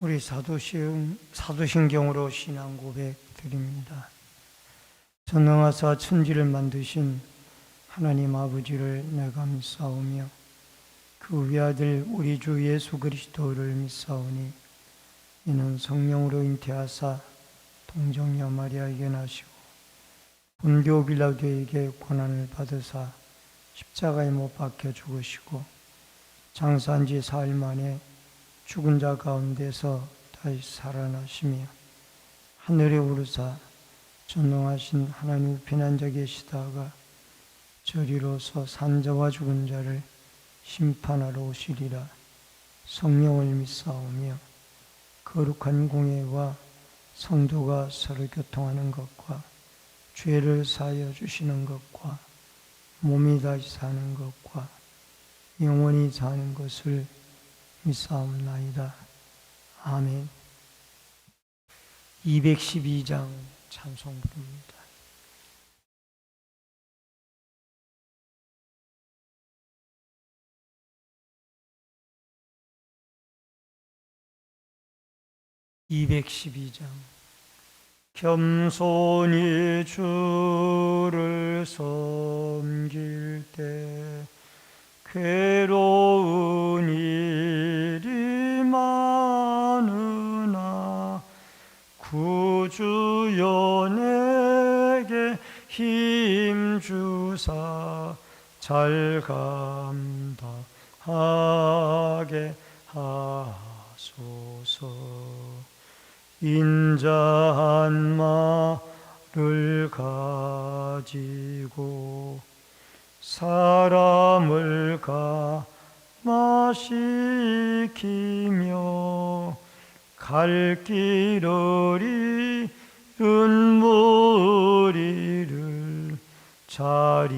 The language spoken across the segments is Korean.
우리 사도신경으로 신앙 고백 드립니다. 전능하사 천지를 만드신 하나님 아버지를 내가 믿사오며 그 외아들 우리 주 예수 그리스도를 믿사오니 이는 성령으로 잉태하사 동정녀 마리아에게 나시고 본교 빌라도에게 고난을 받으사 십자가에 못 박혀 죽으시고 장사한 지 사흘 만에 죽은 자 가운데서 다시 살아나시며 하늘에 오르사 전능하신 하나님 우편 앉아 계시다가 저리로서 산자와 죽은 자를 심판하러 오시리라. 성령을 믿사오며 거룩한 공예와 성도가 서로 교통하는 것과 죄를 사하여 주시는 것과 몸이 다시 사는 것과 영원히 사는 것을 믿사옵나이다. 아멘. 212장 찬송 부릅니다. 겸손히 주를 섬길 때 괴로운 일이 많으나 구주여 내게 힘주사 잘 감당하게 하소서. 인자한 말을 가지고 사람을 감화시키며 갈 길을 잃은 무리를 잘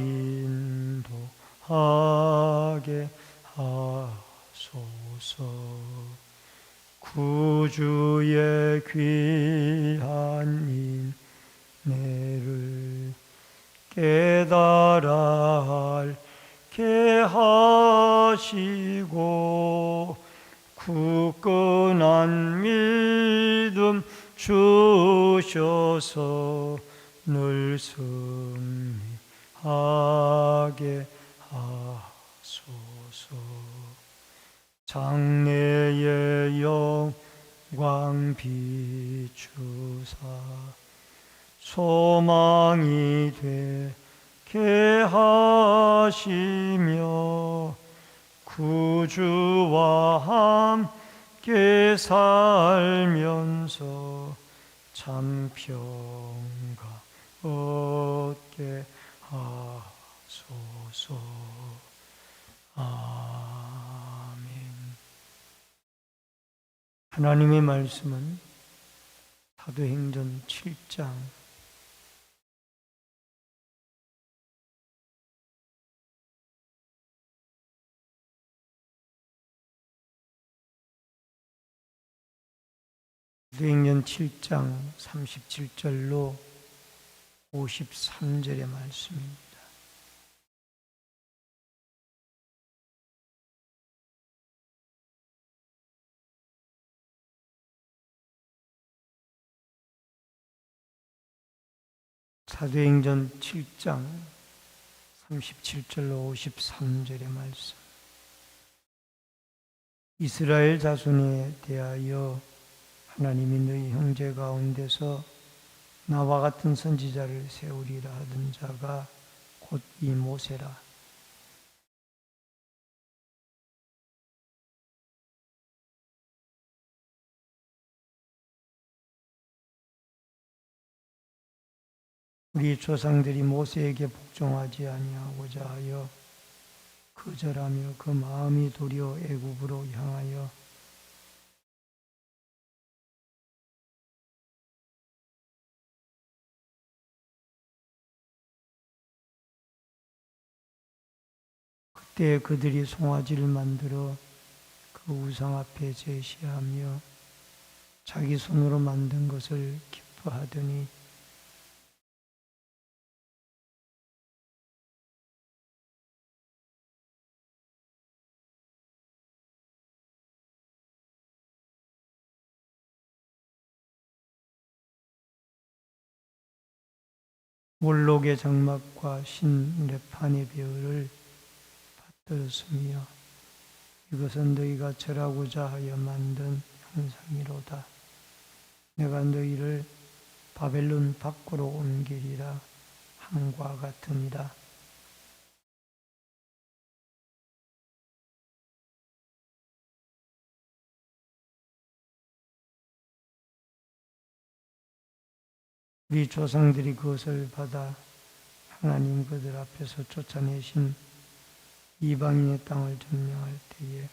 인도하게 하소서. 구주의 귀한 인내를 깨달아 알게 하시고 굳건한 믿음 주셔서 늘 승리하게 하소서. 장래의 영광 비추사 소망이 되게 하시며 구주와 함께 살면서 참 평강 얻게 하소서. 하나님의 말씀은 사도행전 7장 사도행전 7장 37절로 53절의 말씀입니다. 사도행전 7장 37절로 53절의 말씀. 이스라엘 자손에 대하여 하나님이 너희 형제 가운데서 나와 같은 선지자를 세우리라 하던 자가 곧 이 모세라. 우리 조상들이 모세에게 복종하지 아니하고자 하여 거절하며 그 마음이 도리어 애굽으로 향하여 그때 그들이 송아지를 만들어 그 우상 앞에 제시하며 자기 손으로 만든 것을 기뻐하더니 몰록의 장막과 신레판의 배열을 받들었으며 이것은 너희가 절하고자 하여 만든 형상이로다. 내가 너희를 바벨론 밖으로 옮기리라 함과 같으니라. 우리 조상들이 그것을 받아 하나님 그들 앞에서 쫓아내신 이방인의 땅을 점령할 때에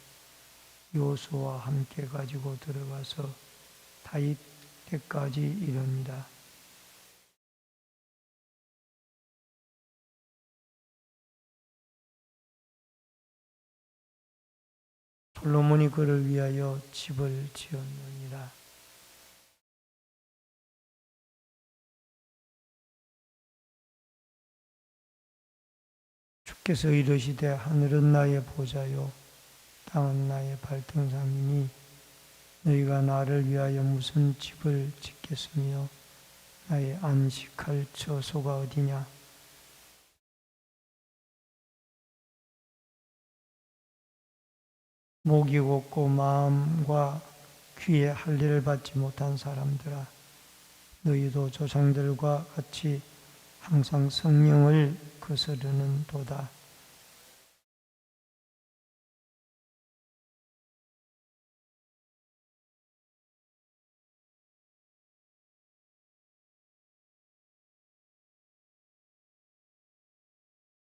여호수아와 함께 가지고 들어가서 다윗 때까지 이릅니다. 솔로몬이 그를 위하여 집을 지었느니라. 주께서 이르시되 하늘은 나의 보좌요 땅은 나의 발등상이니 너희가 나를 위하여 무슨 집을 짓겠으며 나의 안식할 처소가 어디냐. 목이 곱고 마음과 귀에 할례를 받지 못한 사람들아, 너희도 조상들과 같이 항상 성령을 거스르는 도다.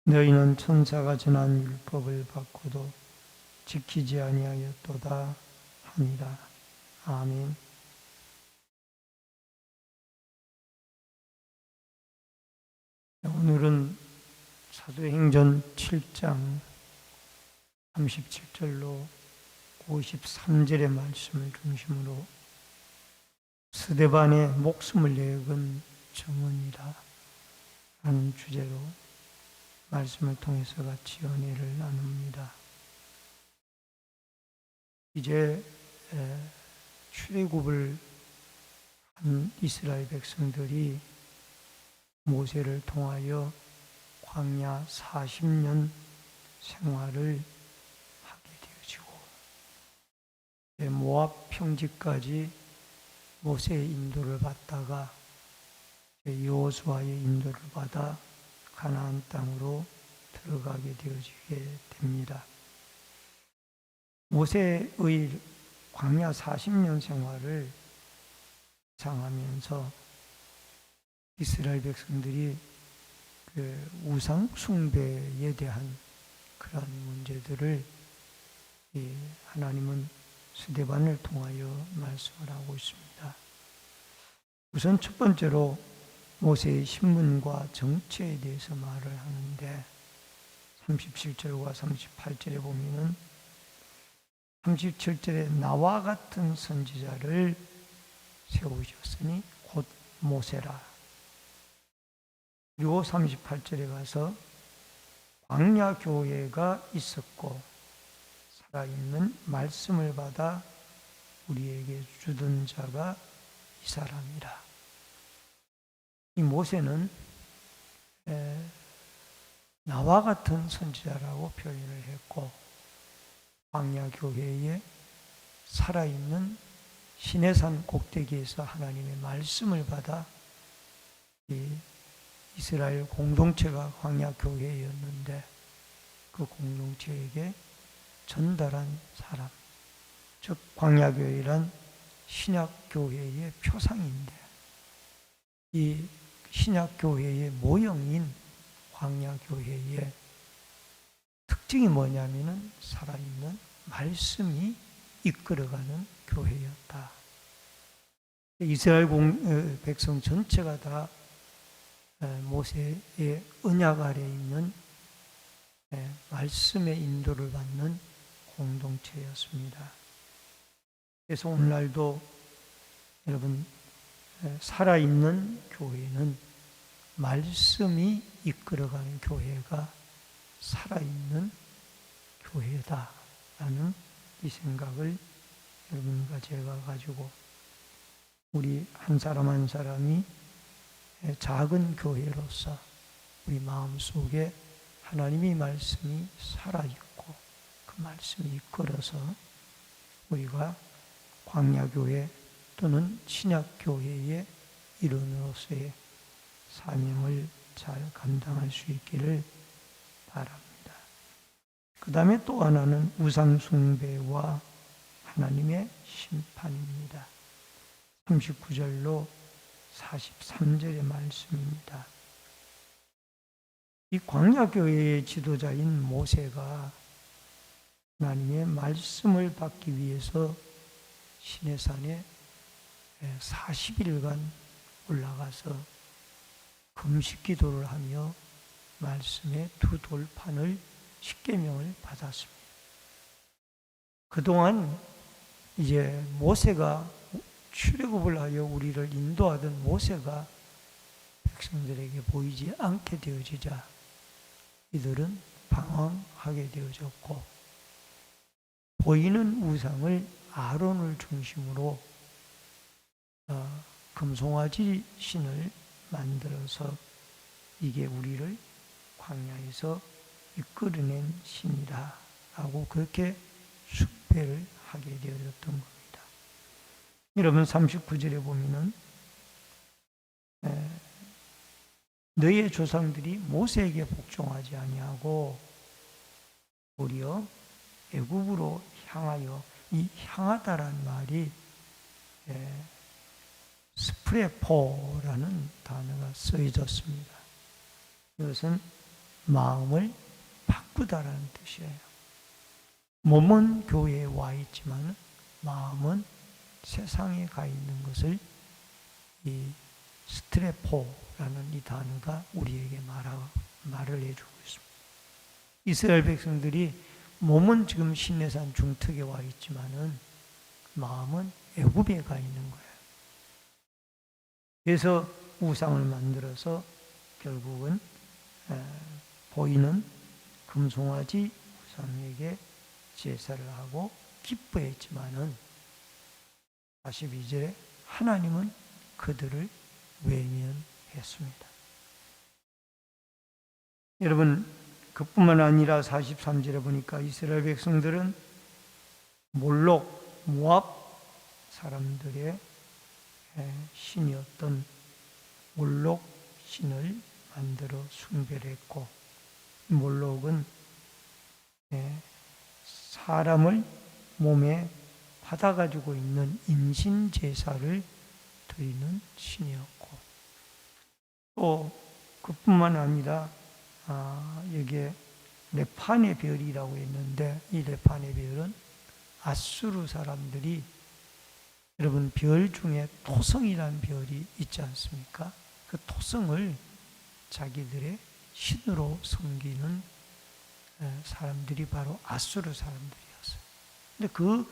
너희는 천사가 전한 율법을 받고도 지키지 아니하였도다 하니라. 아멘. 오늘은 사도행전 7장 37절로 53절의 말씀을 중심으로 스데반의 목숨을 내건 정언이라 하는 주제로 말씀을 통해서 같이 은혜를 나눕니다. 이제 출애굽을 한 이스라엘 백성들이 모세를 통하여 광야 40년 생활을 하게 되어지고 모압 평지까지 모세의 인도를 받다가 여호수아의 인도를 받아 가나안 땅으로 들어가게 되어지게 됩니다. 모세의 광야 40년 생활을 상하면서 이스라엘 백성들이 그 우상 숭배에 대한 그런 문제들을 하나님은 스데반을 통하여 말씀을 하고 있습니다. 우선 첫 번째로 모세의 신분과 정체에 대해서 말을 하는데 37절과 38절에 보면은 37절에 나와 같은 선지자를 세우셨으니 곧 모세라. 그리고 38절에 가서 광야 교회가 있었고 살아있는 말씀을 받아 우리에게 주던 자가 이 사람이라. 이 모세는 나와 같은 선지자라고 표현을 했고 광야 교회에 살아있는 시내산 꼭대기에서 하나님의 말씀을 받아 이스라엘 공동체가 광야 교회였는데 그 공동체에게 전달한 사람, 즉 광야 교회란 신약 교회의 표상인데 이 신약 교회의 모형인 광야 교회의 특징이 뭐냐면은 살아있는 말씀이 이끌어가는 교회였다. 이스라엘 백성 전체가 다 모세의 언약 아래 있는 말씀의 인도를 받는 공동체였습니다. 그래서 오늘날도 여러분 살아있는 교회는 말씀이 이끌어가는 교회가 살아있는 교회다라는 이 생각을 여러분과 제가 가지고 우리 한 사람 한 사람이 작은 교회로서 우리 마음속에 하나님의 말씀이 살아있고 그 말씀이 이끌어서 우리가 광야교회 또는 신약교회의 일원으로서의 사명을 잘 감당할 수 있기를 바랍니다. 그 다음에 또 하나는 우상숭배와 하나님의 심판입니다. 39절로 43절의 말씀입니다. 이 광야교회의 지도자인 모세가 하나님의 말씀을 받기 위해서 시내산에 40일간 올라가서 금식 기도를 하며 말씀의 두 돌판을 십계명을 받았습니다. 그동안 이제 모세가 출애굽을 하여 우리를 인도하던 모세가 백성들에게 보이지 않게 되어지자 이들은 방황하게 되어졌고, 보이는 우상을 아론을 중심으로 금송아지 신을 만들어서 이게 우리를 광야에서 이끌어낸 신이라 라고 그렇게 숭배를 하게 되어졌던 겁니다. 여러분 39절에 보면은 너희의 조상들이 모세에게 복종하지 아니하고 도리어 애굽으로 향하여, 이 향하다라는 말이 스프레포라는 단어가 쓰여졌습니다. 이것은 마음을 바꾸다라는 뜻이에요. 몸은 교회에 와 있지만 마음은 세상에 가 있는 것을 이 스트레포라는 이 단어가 우리에게 말을 해주고 있습니다. 이스라엘 백성들이 몸은 지금 시내산 중턱에 와 있지만은 마음은 애굽에 가 있는 거예요. 그래서 우상을 만들어서 결국은 보이는 금송아지 우상에게 제사를 하고 기뻐했지만은 42절에 하나님은 그들을 외면했습니다. 여러분, 그뿐만 아니라 43절에 보니까 이스라엘 백성들은 몰록, 모압 사람들의 신이었던 몰록 신을 만들어 숭배를 했고, 몰록은 사람을 몸에 받아가지고 있는 임신 제사를 드리는 신이었고, 또 그뿐만 아니라 여기에 레판의 별이라고 했는데, 이 레판의 별은 아수르 사람들이, 여러분 별 중에 토성이라는 별이 있지 않습니까? 그 토성을 자기들의 신으로 섬기는 사람들이 바로 아수르 사람들이었어요. 근데 그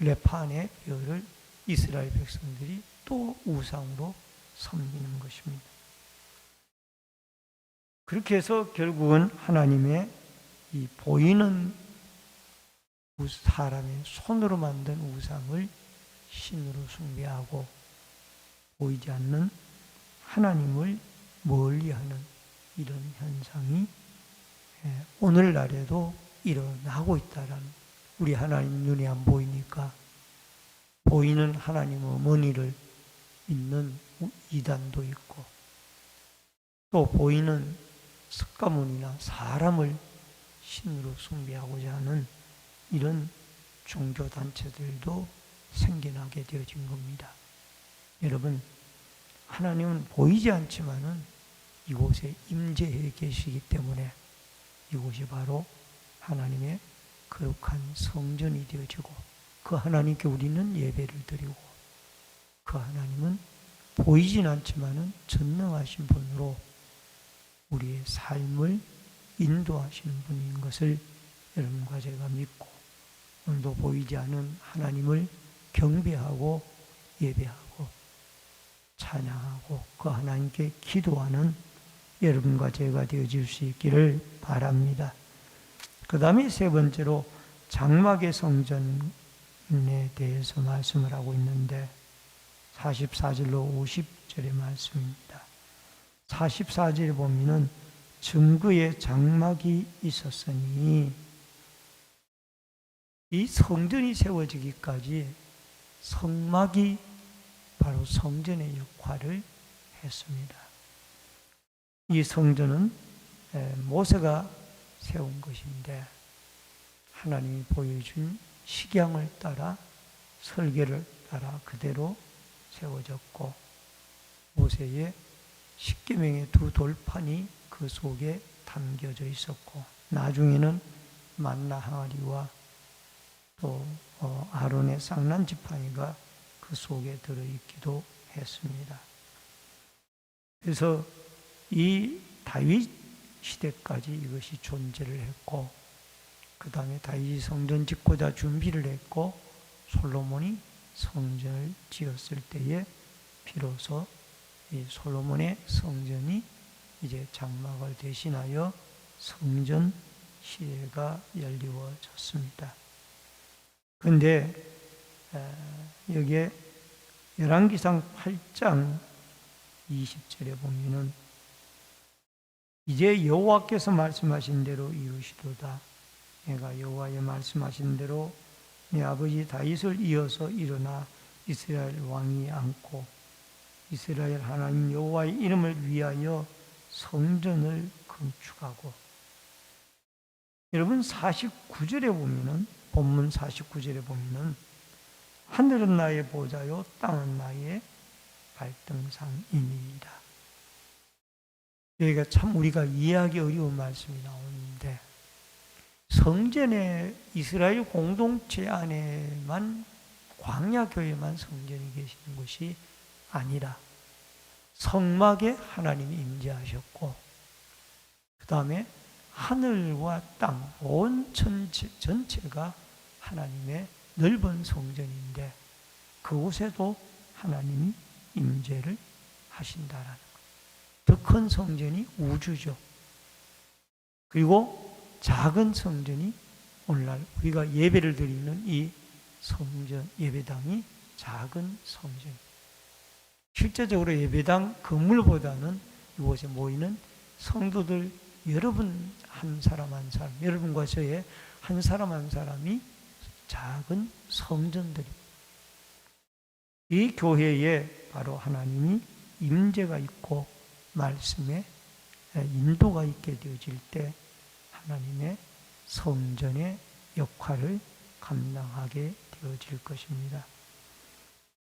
레판의 별을 이스라엘 백성들이 또 우상으로 섬기는 것입니다. 그렇게 해서 결국은 하나님의 이 보이는 사람의 손으로 만든 우상을 신으로 숭배하고, 보이지 않는 하나님을 멀리하는 이런 현상이 오늘날에도 일어나고 있다라는, 우리 하나님 눈에 안 보이니까 보이는 하나님 어머니를 믿는 이단도 있고, 또 보이는 석가모니나 사람을 신으로 숭배하고자 하는 이런 종교단체들도 생겨나게 되어진 겁니다. 여러분, 하나님은 보이지 않지만은 이곳에 임재해 계시기 때문에 이곳이 바로 하나님의 거룩한 성전이 되어지고, 그 하나님께 우리는 예배를 드리고, 그 하나님은 보이진 않지만은 전능하신 분으로 우리의 삶을 인도하시는 분인 것을 여러분과 제가 믿고, 오늘도 보이지 않은 하나님을 경배하고 예배하고 찬양하고 그 하나님께 기도하는 여러분과 제가 되어질 수 있기를 바랍니다. 그 다음에 세 번째로 장막의 성전에 대해서 말씀을 하고 있는데 44절로 50절의 말씀입니다. 44절에 보면은 증거의 장막이 있었으니, 이 성전이 세워지기까지 성막이 바로 성전의 역할을 했습니다. 이 성전은 모세가 세운 것인데 하나님이 보여준 식양을 따라, 설계를 따라 그대로 세워졌고, 모세의 십계명의 두 돌판이 그 속에 담겨져 있었고, 나중에는 만나 항아리와 또 아론의 쌍난 지팡이가 그 속에 들어있기도 했습니다. 그래서 이 다윗 시대까지 이것이 존재를 했고, 그 다음에 다윗이 성전 짓고자 준비를 했고, 솔로몬이 성전을 지었을 때에 비로소 이 솔로몬의 성전이 이제 장막을 대신하여 성전 시대가 열리워졌습니다. 그런데 여기에 열왕기상 8장 20절에 보면은 이제 여호와께서 말씀하신 대로 이루시도다. 내가 여호와의 말씀하신 대로 내 아버지 다윗을 이어서 일어나 이스라엘 왕이 앉고 이스라엘 하나님 여호와의 이름을 위하여 성전을 건축하고. 여러분 49절에 보면은, 본문 49절에 보면은 하늘은 나의 보좌요 땅은 나의 발등상이니이다. 여기가 참 우리가 이해하기 어려운 말씀이 나오는데, 성전에 이스라엘 공동체 안에만, 광야교회만 성전이 계시는 것이 아니라 성막에 하나님이 임재하셨고, 그 다음에 하늘과 땅, 온 전체가 하나님의 넓은 성전인데 그곳에도 하나님이 임재를 하신다라는 것. 더 큰 성전이 우주죠. 그리고 작은 성전이 오늘날 우리가 예배를 드리는 이 성전, 예배당이 작은 성전. 실제적으로 예배당 건물보다는 이곳에 모이는 성도들 여러분 한 사람 한 사람, 여러분과 저의 한 사람 한 사람이 작은 성전들입니다. 이 교회에 바로 하나님이 임재가 있고 말씀에 인도가 있게 되어질 때 하나님의 성전의 역할을 감당하게 되어질 것입니다.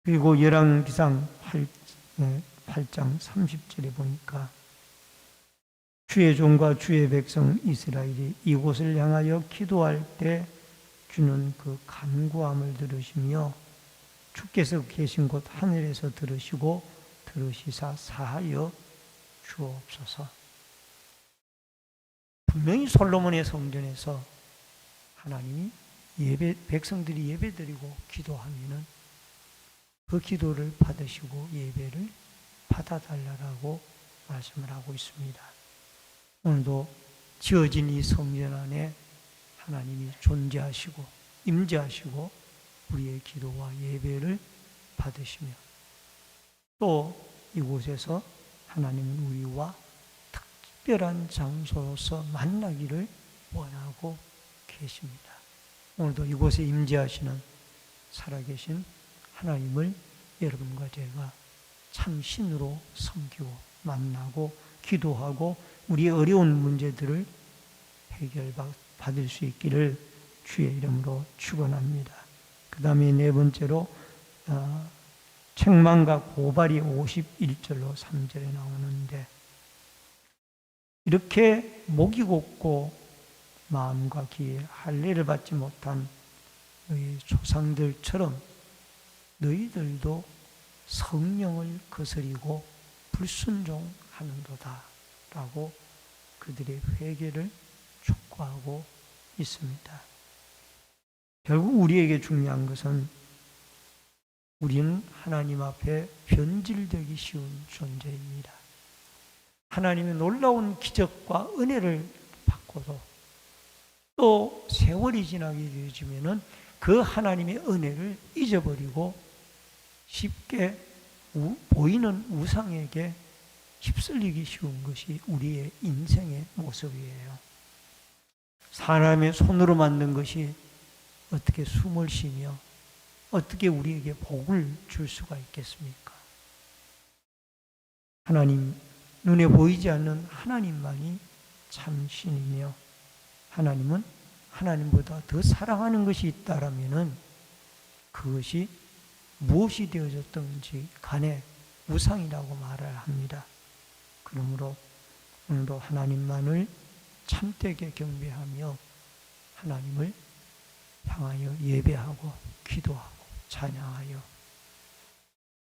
그리고 열왕기상 8장 30절에 보니까 주의 종과 주의 백성 이스라엘이 이곳을 향하여 기도할 때 주는 그 간구함을 들으시며 주께서 계신 곳 하늘에서 들으시고 들으시사 사하여 주옵소서. 분명히 솔로몬의 성전에서 하나님이 백성들이 예배드리고 기도하면은 그 기도를 받으시고 예배를 받아달라고 말씀을 하고 있습니다. 오늘도 지어진 이 성전 안에 하나님이 존재하시고 임재하시고 우리의 기도와 예배를 받으시며, 또 이곳에서 하나님은 우리와 특별한 장소로서 만나기를 원하고 계십니다. 오늘도 이곳에 임재하시는 살아계신 하나님을 여러분과 제가 참신으로 섬기고 만나고 기도하고 우리의 어려운 문제들을 해결받을 수 있기를 주의 이름으로 축원합니다. 그 다음에 네 번째로 책망과 고발이 51절로 3절에 나오는데, 이렇게 목이 곧고 마음과 귀에 할례를 받지 못한 너희 조상들처럼 너희들도 성령을 거스리고 불순종하는도다 라고 그들의 회개를 촉구하고 있습니다. 결국 우리에게 중요한 것은 우리는 하나님 앞에 변질되기 쉬운 존재입니다. 하나님의 놀라운 기적과 은혜를 받고도 또 세월이 지나게 되어지면은 그 하나님의 은혜를 잊어버리고 쉽게 보이는 우상에게 휩쓸리기 쉬운 것이 우리의 인생의 모습이에요. 사람의 손으로 만든 것이 어떻게 숨을 쉬며 어떻게 우리에게 복을 줄 수가 있겠습니까? 하나님, 눈에 보이지 않는 하나님만이 참 신이며 하나님은 하나님보다 더 사랑하는 것이 있다라면은 그것이 무엇이 되어졌든지 간에 우상이라고 말을 합니다. 그러므로 오늘도 하나님만을 참되게 경배하며 하나님을 향하여 예배하고 기도하고 찬양하여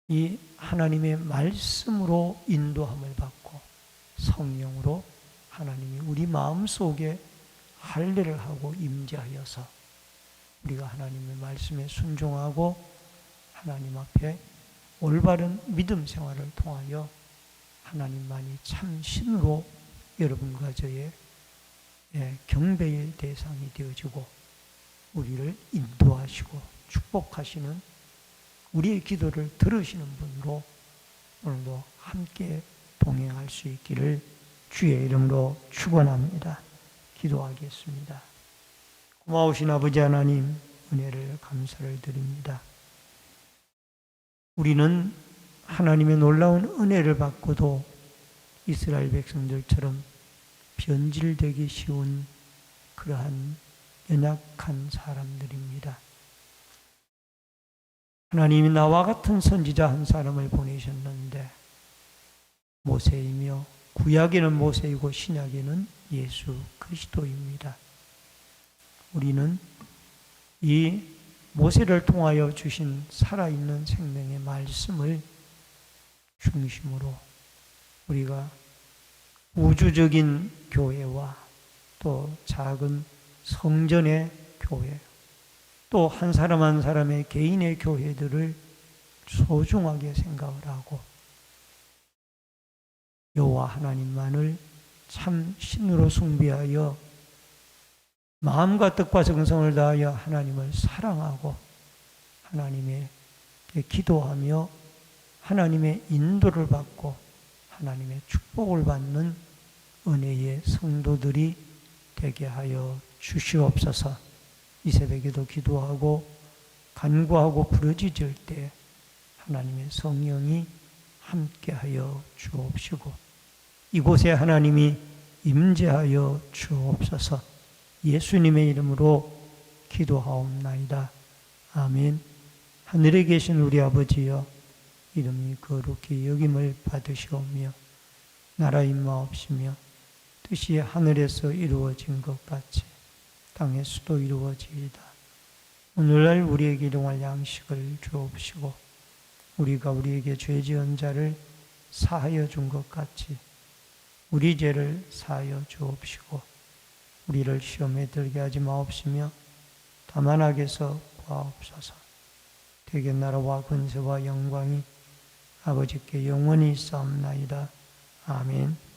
이 하나님의 말씀으로 인도함을 받고 성령으로 하나님이 우리 마음속에 할례를 하고 임재하여서 우리가 하나님의 말씀에 순종하고 하나님 앞에 올바른 믿음 생활을 통하여 하나님만이 참 신으로 여러분과 저의 경배의 대상이 되어지고 우리를 인도하시고 축복하시는 우리의 기도를 들으시는 분으로 오늘도 함께 동행할 수 있기를 주의 이름으로 축원합니다. 기도하겠습니다. 고마우신 아버지 하나님, 은혜를 감사를 드립니다. 우리는 하나님의 놀라운 은혜를 받고도 이스라엘 백성들처럼 변질되기 쉬운 그러한 연약한 사람들입니다. 하나님이 나와 같은 선지자 한 사람을 보내셨는데 모세이며 구약에는 모세이고 신약에는 예수 그리스도입니다. 우리는 이 모세를 통하여 주신 살아있는 생명의 말씀을 중심으로 우리가 우주적인 교회와 또 작은 성전의 교회, 또 한 사람 한 사람의 개인의 교회들을 소중하게 생각을 하고 여호와 하나님만을 참 신으로 숭배하여 마음과 뜻과 정성을 다하여 하나님을 사랑하고 하나님의 기도하며 하나님의 인도를 받고 하나님의 축복을 받는 은혜의 성도들이 되게 하여 주시옵소서. 이 새벽에도 기도하고 간구하고 부르짖을 때 하나님의 성령이 함께하여 주옵시고 이곳에 하나님이 임재하여 주옵소서. 예수님의 이름으로 기도하옵나이다. 아멘. 하늘에 계신 우리 아버지여, 이름이 거룩히 여김을 받으시오며 나라 임하옵시며 뜻이 하늘에서 이루어진 것 같이 땅에서도 이루어지이다. 오늘날 우리에게 일용할 양식을 주옵시고 우리가 우리에게 죄 지은 자를 사하여 준 것 같이 우리 죄를 사하여 주옵시고 우리를 시험에 들게 하지 마옵시며 다만 악에서 구하옵소서. 대개 나라와 권세와 영광이 아버지께 영원히 있사옵나이다. 아멘.